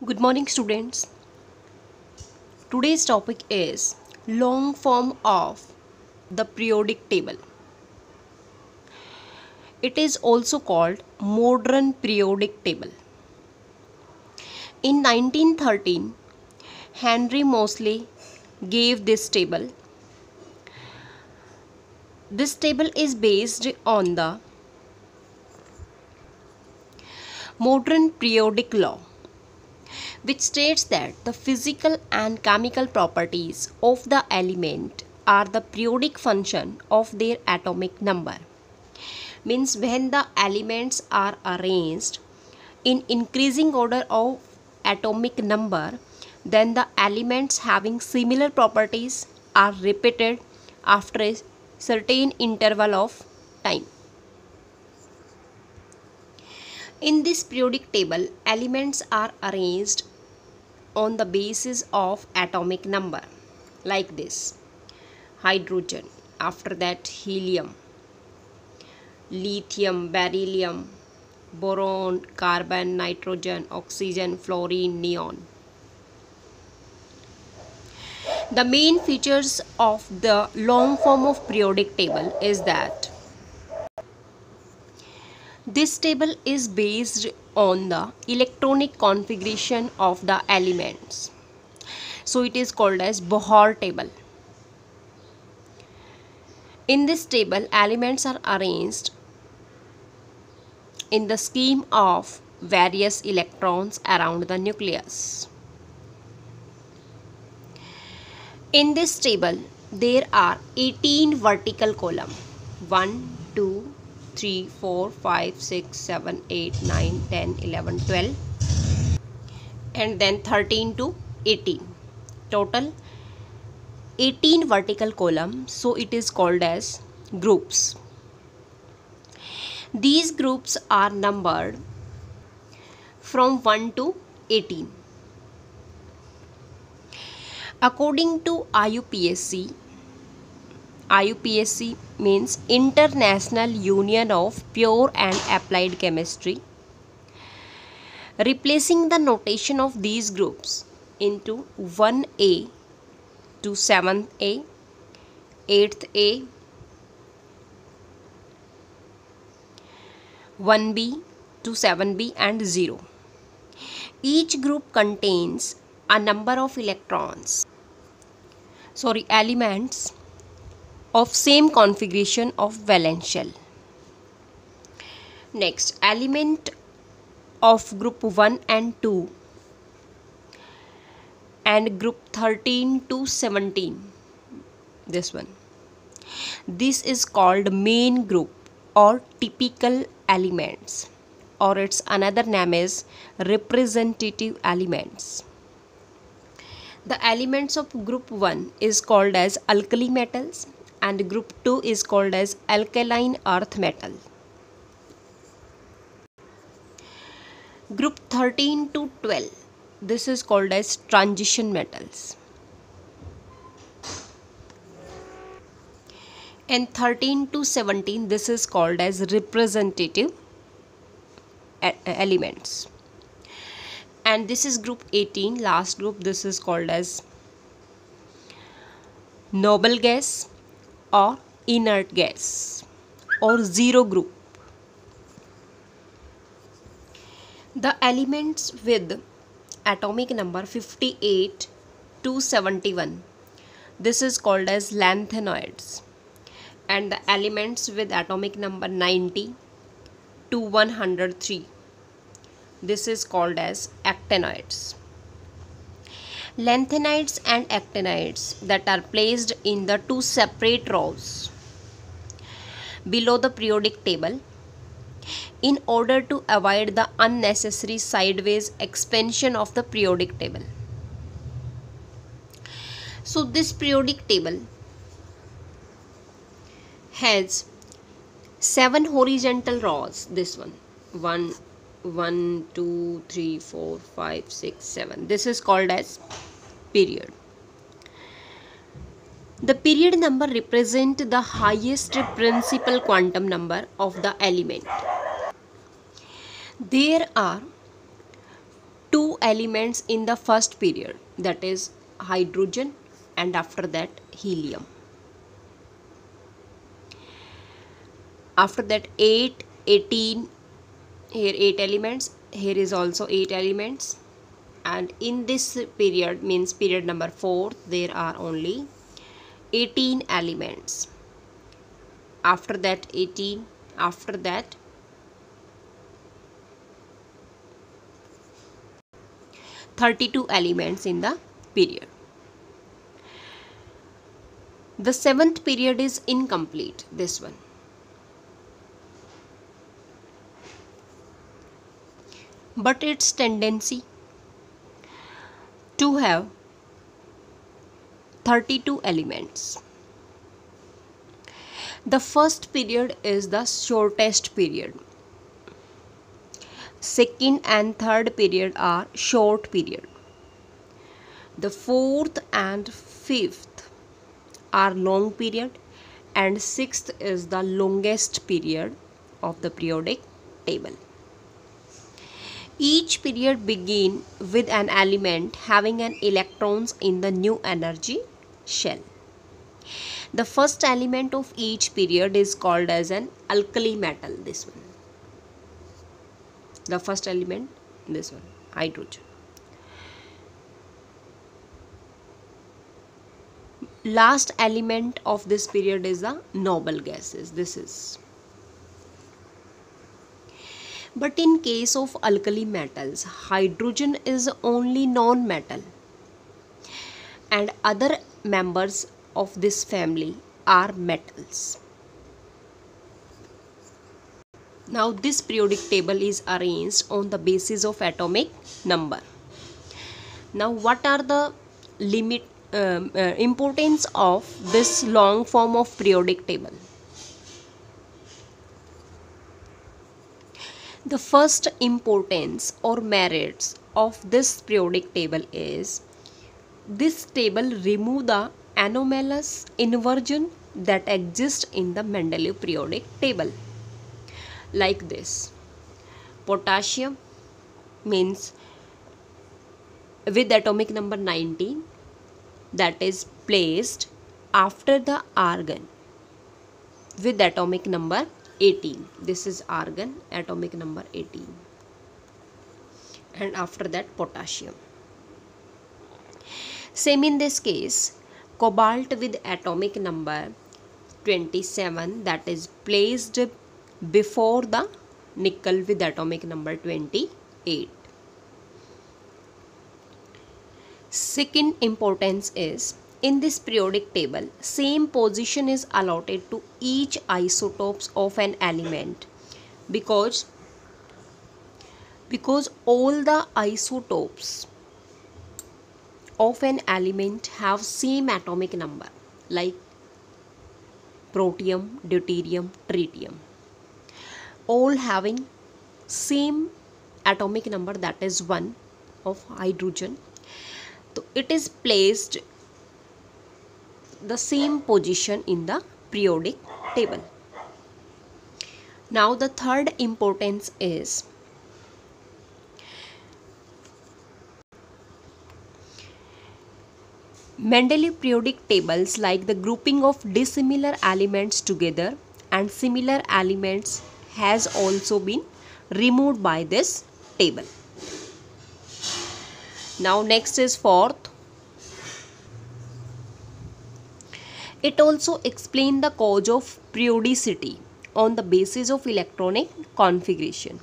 Good morning, students. Today's topic is long form of the periodic table. It is also called modern periodic table. In 1913, Henry Moseley gave this table. This table is based on the modern periodic law, which states that the physical and chemical properties of the element are the periodic function of their atomic number. Means when the elements are arranged in increasing order of atomic number, then the elements having similar properties are repeated after a certain interval of time. In this periodic table, elements are arranged on the basis of atomic number like this: hydrogen, after that helium, lithium, beryllium, boron, carbon, nitrogen, oxygen, fluorine, neon. The main features of the long form of periodic table is that this table is based on the electronic configuration of the elements. So it is called as Bohr table. In this table, elements are arranged in the scheme of various electrons around the nucleus. In this table, there are 18 vertical columns: 1, 2, 3, 4, 5, 6, 7, 8, 9, 10, 11, 12, and then 13 to 18. Total 18 vertical columns, so it is called as groups. These groups are numbered from 1 to 18. According to IUPAC, IUPAC means International Union of Pure and Applied Chemistry, replacing the notation of these groups into 1A to 7th A, 8th A, 1B to 7B and 0. Each group contains a number of elements of same configuration of valence shell. Next, element of group 1 and 2 and group 13 to 17, this one. This is called main group or typical elements, or its another name is representative elements. The elements of group 1 is called as alkali metals and group 2 is called as alkaline earth metal. Group 13 to 12, this is called as transition metals. And 13 to 17, this is called as representative elements. And this is group 18, last group, this is called as noble gas or inert gas or zero group. The elements with atomic number 58 to 71, this is called as lanthanoids. And the elements with atomic number 90 to 103, this is called as actinoids. Lanthanides and actinides that are placed in the two separate rows below the periodic table in order to avoid the unnecessary sideways expansion of the periodic table. So this periodic table has 7 horizontal rows. This one, 1, 2, 3, 4, 5, 6, 7. This is called as period. The period number represents the highest principal quantum number of the element. There are two elements in the first period, that is hydrogen and after that helium. After that 8, 18, here 8 elements, here is also 8 elements, and in this period, means period number 4, there are only 18 elements. After that 18, after that 32 elements in the period. The 7th period is incomplete, this one. But its tendency to have 32 elements. The first period is the shortest period. Second and third period are short period. The fourth and fifth are long period, and sixth is the longest period of the periodic table. Each period begins with an element having an electrons in the new energy shell. The first element of each period is called as an alkali metal, this one. The first element, this one, hydrogen. Last element of this period is the noble gases, this is. But in case of alkali metals, hydrogen is only non-metal, and other members of this family are metals. Now this periodic table is arranged on the basis of atomic number. Now what are the importance of this long form of periodic table? The first importance or merits of this periodic table is this table remove the anomalous inversion that exists in the Mendeleev periodic table. Like this, potassium means with atomic number 19, that is placed after the argon with atomic number 18. This is argon, atomic number 18, and after that potassium. Same in this case, cobalt with atomic number 27, that is placed before the nickel with atomic number 28. Second importance is, in this periodic table, same position is allotted to each isotopes of an element because all the isotopes of an element have same atomic number, like protium, deuterium, tritium, all having same atomic number, that is 1 of hydrogen. So it is placed the same position in the periodic table. Now the third importance is, Mendeleev periodic tables like the grouping of dissimilar elements together and similar elements has also been removed by this table. Now next is fourth. It also explains the cause of periodicity on the basis of electronic configuration.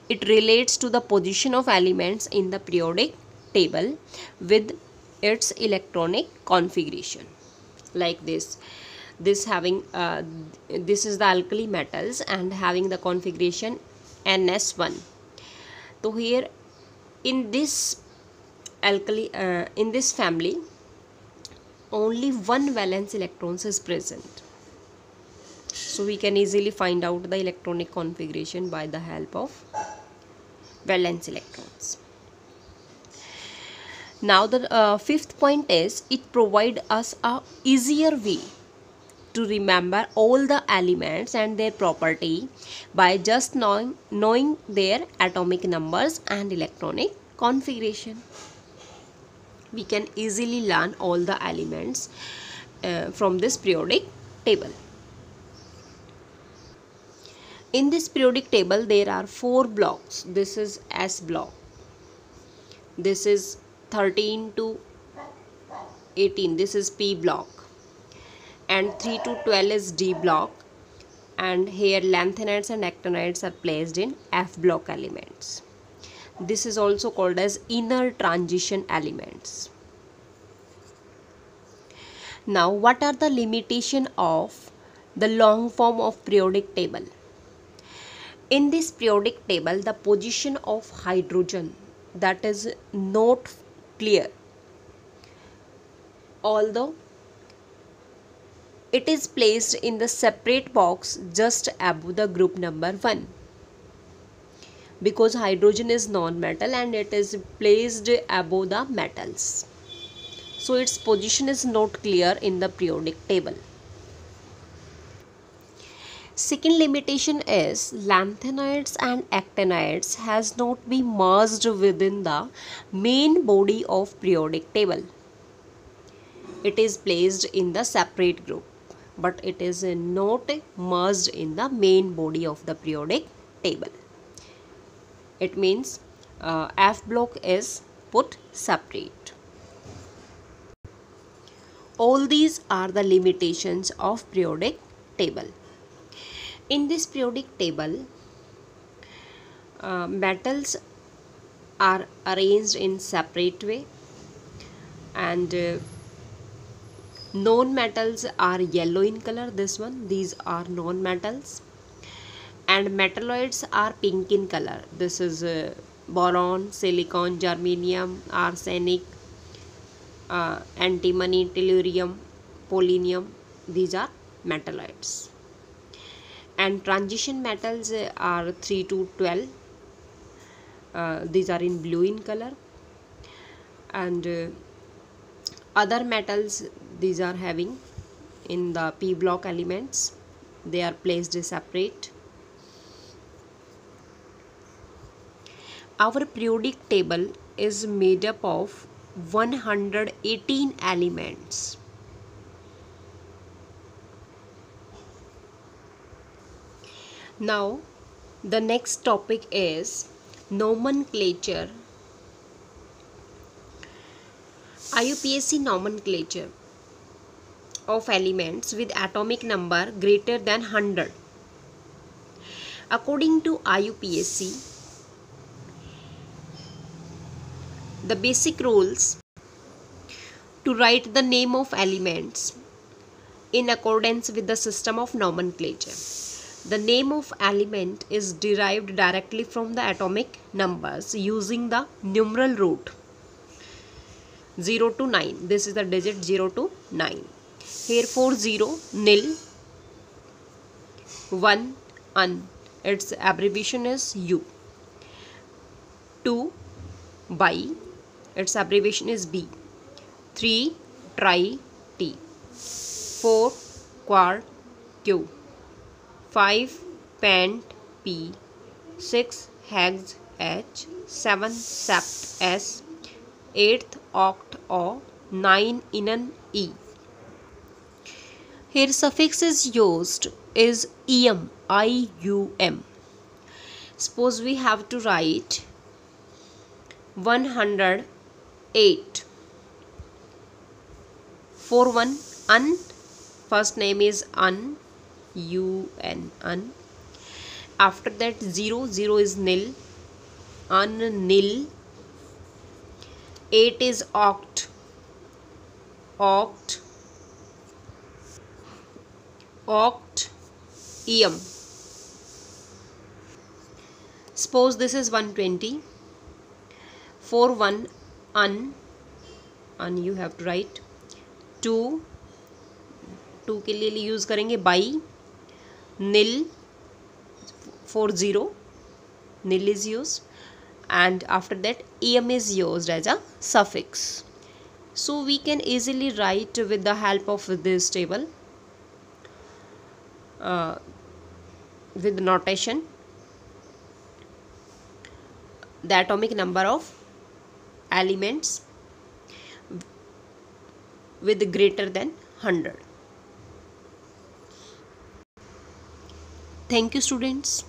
It relates to the position of elements in the periodic table with its electronic configuration. Like this having this is the alkali metals and having the configuration NS1. So here in this alkali in this family, only one valence electrons is present. So we can easily find out the electronic configuration by the help of valence electrons. Now the fifth point is, it provides us a easier way to remember all the elements and their property by just knowing their atomic numbers and electronic configuration. We can easily learn all the elements from this periodic table. In this periodic table there are 4 blocks. This is S block. This is 13 to 18. This is P block. And 3 to 12 is D block. And here lanthanides and actinides are placed in F block elements. This is also called as inner transition elements. Now, what are the limitations of the long form of periodic table? In this periodic table, the position of hydrogen, that is not clear, although it is placed in the separate box just above the group number 1, because hydrogen is non-metal and it is placed above the metals. So its position is not clear in the periodic table. Second limitation is lanthanides and actinides has not been merged within the main body of periodic table. It is placed in the separate group, but it is not merged in the main body of the periodic table. It means F block is put separate. All these are the limitations of periodic table. In this periodic table, metals are arranged in separate way, and non-metals are yellow in color. These are non-metals, and metalloids are pink in color. This is boron, silicon, germanium, arsenic, antimony, tellurium, polonium. These are metalloids. And transition metals are 3 to 12. These are in blue in color. And other metals, these are having in the P block elements. They are placed separate. Our periodic table is made up of 118 elements. Now, the next topic is nomenclature. IUPAC nomenclature of elements with atomic number greater than 100. According to IUPAC, the basic rules to write the name of elements in accordance with the system of nomenclature. The name of element is derived directly from the atomic numbers using the numeral root 0 to 9. This is the digit 0 to 9. Here for 0, nil, 1, un. Its abbreviation is U. 2, bi. Its abbreviation is B. 3, tri, T. 4, quad, Q. 5, pent, P. 6, hex, H. 7, sept, S. 8th, oct, O. 9, inon, E. Here suffix is used is ium, I-U-M. Suppose we have to write 108. For one, un. First name is un, U-N, un. After that 0, 0 is nil, un, nil. 8 is oct, oct, oct, ium. Suppose this is 120. For 1, un you have to write. 2 के लिए use करेंगे by. nil. For 0, nil is used, and after that em is used as a suffix. So we can easily write with the help of this table with notation the atomic number of elements with greater than 100. Thank you, students.